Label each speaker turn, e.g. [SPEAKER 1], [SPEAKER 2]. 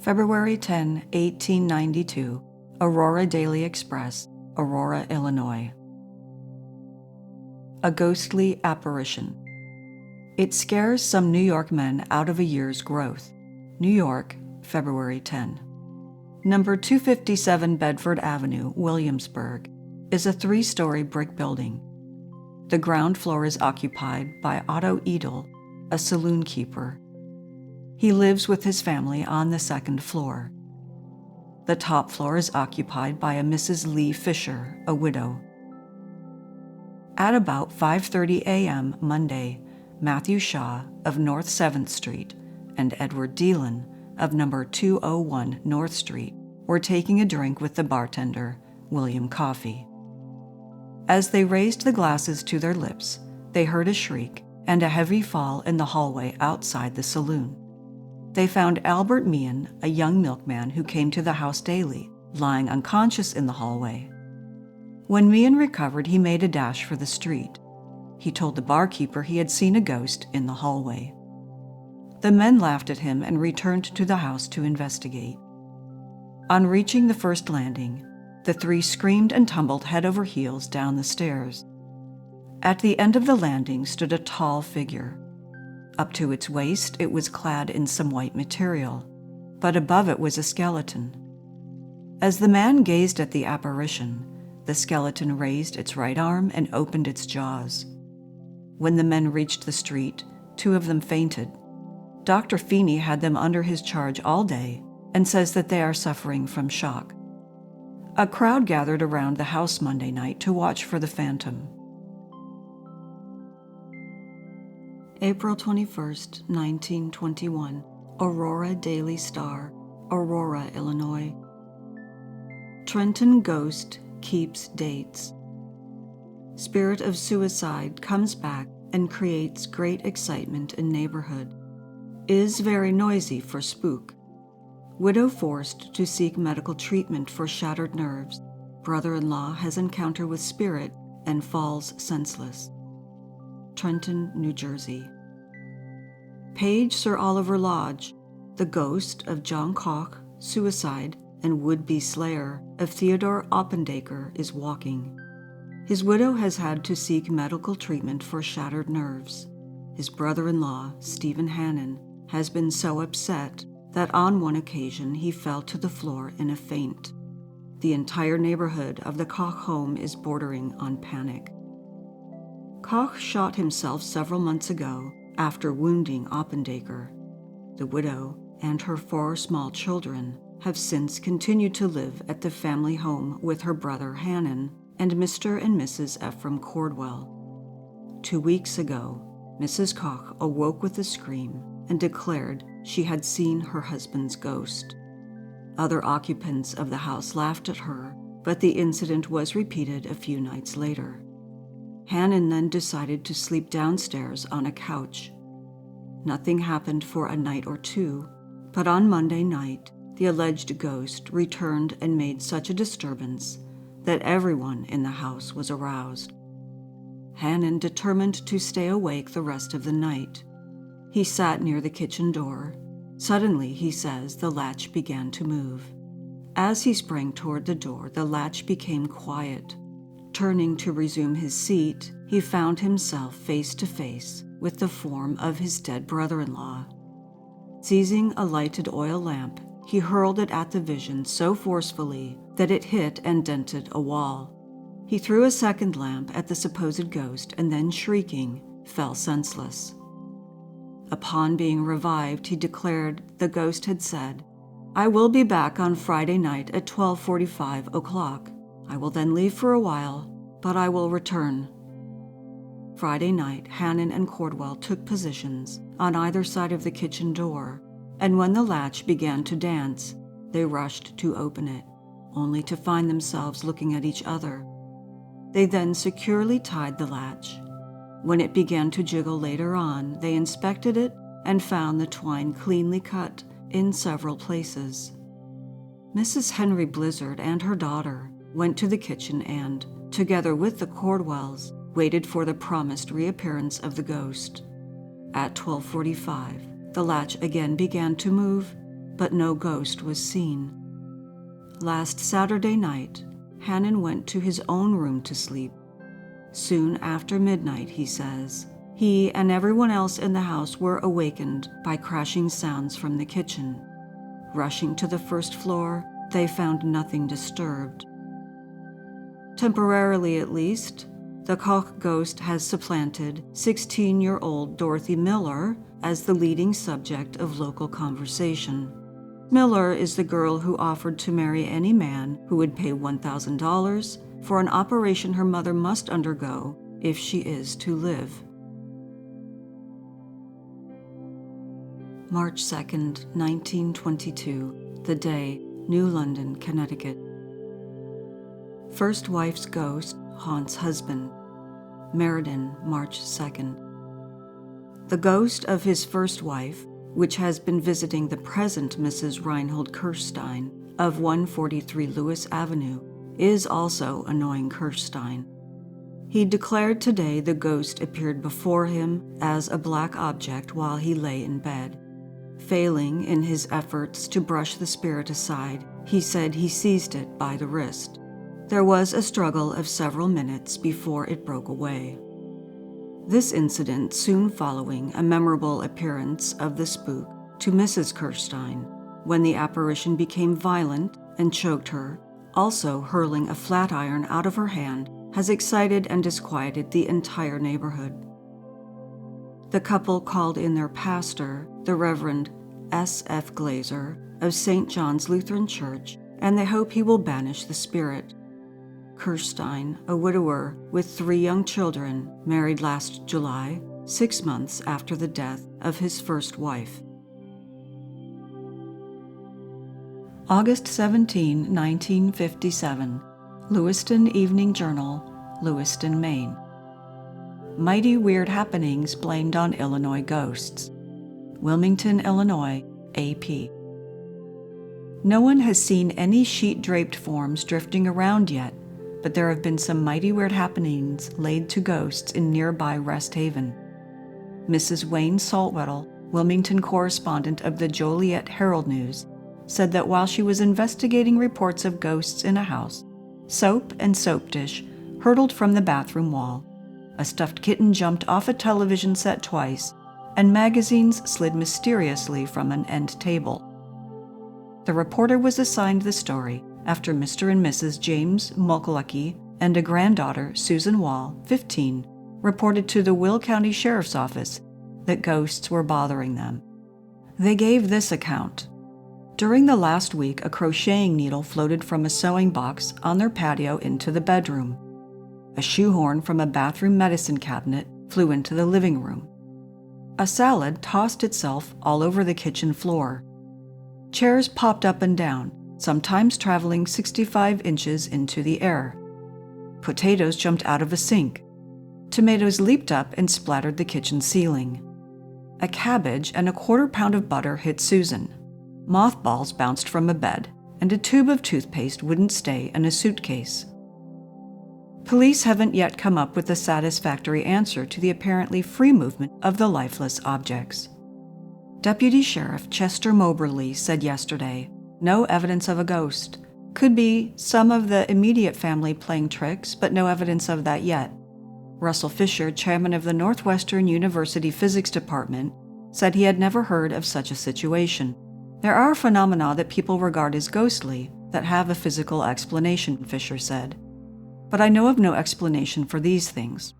[SPEAKER 1] February 10, 1892, Aurora Daily Express, Aurora, Illinois. A ghostly apparition. It scares some New York men out of a year's growth. New York, February 10. Number 257 Bedford Avenue, Williamsburg, is a 3-story brick building. The ground floor is occupied by Otto Edel, a saloon keeper. He lives with his family on the 2nd floor. The top floor is occupied by a Mrs. Lee Fisher, a widow. At about 5:30 a.m. Monday, Matthew Shaw of North 7th Street and Edward Dealin of number 201 North Street were taking a drink with the bartender, William Coffey. As they raised the glasses to their lips, they heard a shriek and a heavy fall in the hallway outside the saloon. They found Albert Meehan, a young milkman who came to the house daily, lying unconscious in the hallway. When Meehan recovered, he made a dash for the street. He told the barkeeper he had seen a ghost in the hallway. The men laughed at him and returned to the house to investigate. On reaching the first landing, the three screamed and tumbled head over heels down the stairs. At the end of the landing stood a tall figure. Up to its waist, it was clad in some white material, but above it was a skeleton. As the man gazed at the apparition, the skeleton raised its right arm and opened its jaws. When the men reached the street, 2 of them fainted. Dr. Feeney had them under his charge all day and says that they are suffering from shock. A crowd gathered around the house Monday night to watch for the phantom. April 21, 1921, Aurora Daily Star, Aurora, Illinois. Trenton ghost keeps dates. Spirit of suicide comes back and creates great excitement in neighborhood. Is very noisy for spook. Widow forced to seek medical treatment for shattered nerves. Brother-in-law has encounter with spirit and falls senseless. Trenton, New Jersey. Page Sir Oliver Lodge, the ghost of John Koch, suicide, and would-be slayer of Theodore Oppendaker is walking. His widow has had to seek medical treatment for shattered nerves. His brother-in-law, Stephen Hannon, has been so upset that on one occasion he fell to the floor in a faint. The entire neighborhood of the Koch home is bordering on panic. Koch shot himself several months ago after wounding Oppendaker. The widow and her 4 small children have since continued to live at the family home with her brother Hannon and Mr. and Mrs. Ephraim Cordwell. 2 weeks ago, Mrs. Koch awoke with a scream and declared she had seen her husband's ghost. Other occupants of the house laughed at her, but the incident was repeated a few nights later. Hannon then decided to sleep downstairs on a couch. Nothing happened for a night or 2, but on Monday night, the alleged ghost returned and made such a disturbance that everyone in the house was aroused. Hannon determined to stay awake the rest of the night. He sat near the kitchen door. Suddenly, he says, the latch began to move. As he sprang toward the door, the latch became quiet. Turning to resume his seat, he found himself face to face with the form of his dead brother-in-law. Seizing a lighted oil lamp, he hurled it at the vision so forcefully that it hit and dented a wall. He threw a second lamp at the supposed ghost and then, shrieking, fell senseless. Upon being revived, he declared the ghost had said, "I will be back on Friday night at 12:45 o'clock. I will then leave for a while, but I will return." Friday night, Hannon and Cordwell took positions on either side of the kitchen door, and when the latch began to dance, they rushed to open it, only to find themselves looking at each other. They then securely tied the latch. When it began to jiggle later on, they inspected it and found the twine cleanly cut in several places. Mrs. Henry Blizzard and her daughter went to the kitchen and, together with the Cordwells, waited for the promised reappearance of the ghost. At 12:45, the latch again began to move, but no ghost was seen. Last Saturday night, Hannon went to his own room to sleep. Soon after midnight, he says, he and everyone else in the house were awakened by crashing sounds from the kitchen. Rushing to the first floor, they found nothing disturbed. Temporarily at least, the Koch ghost has supplanted 16-year-old Dorothy Miller as the leading subject of local conversation. Miller is the girl who offered to marry any man who would pay $1,000 for an operation her mother must undergo if she is to live. March 2nd, 1922, the day, New London, Connecticut. First wife's ghost haunts husband. Meriden, March 2nd. The ghost of his first wife, which has been visiting the present Mrs. Reinhold Kirstein of 143 Lewis Avenue, is also annoying Kirstein. He declared today the ghost appeared before him as a black object while he lay in bed. Failing in his efforts to brush the spirit aside, he said he seized it by the wrist. There was a struggle of several minutes before it broke away. This incident soon following a memorable appearance of the spook to Mrs. Kirstein, when the apparition became violent and choked her, also hurling a flat iron out of her hand, has excited and disquieted the entire neighborhood. The couple called in their pastor, the Reverend S.F. Glazer of St. John's Lutheran Church, and they hope he will banish the spirit. Kirstein, a widower with 3 young children, married last July, 6 months after the death of his first wife. August 17, 1957, Lewiston Evening Journal, Lewiston, Maine. Mighty weird happenings blamed on Illinois ghosts. Wilmington, Illinois, AP. No one has seen any sheet-draped forms drifting around yet, but there have been some mighty weird happenings laid to ghosts in nearby Rest Haven. Mrs. Wayne Saltwettle, Wilmington correspondent of the Joliet Herald News, said that while she was investigating reports of ghosts in a house, soap and soap dish hurtled from the bathroom wall, a stuffed kitten jumped off a television set twice, and magazines slid mysteriously from an end table. The reporter was assigned the story after Mr. and Mrs. James Mulcalucky and a granddaughter, Susan Wall, 15, reported to the Will County Sheriff's Office that ghosts were bothering them. They gave this account. During the last week, a crocheting needle floated from a sewing box on their patio into the bedroom. A shoehorn from a bathroom medicine cabinet flew into the living room. A salad tossed itself all over the kitchen floor. Chairs popped up and down, sometimes traveling 65 inches into the air. Potatoes jumped out of a sink. Tomatoes leaped up and splattered the kitchen ceiling. A cabbage and a 1/4 pound of butter hit Susan. Mothballs bounced from a bed, and a tube of toothpaste wouldn't stay in a suitcase. Police haven't yet come up with a satisfactory answer to the apparently free movement of the lifeless objects. Deputy Sheriff Chester Moberly said yesterday, no evidence of a ghost. Could be some of the immediate family playing tricks, but no evidence of that yet. Russell Fisher, chairman of the Northwestern University Physics Department, said he had never heard of such a situation. There are phenomena that people regard as ghostly that have a physical explanation, Fisher said. But I know of no explanation for these things.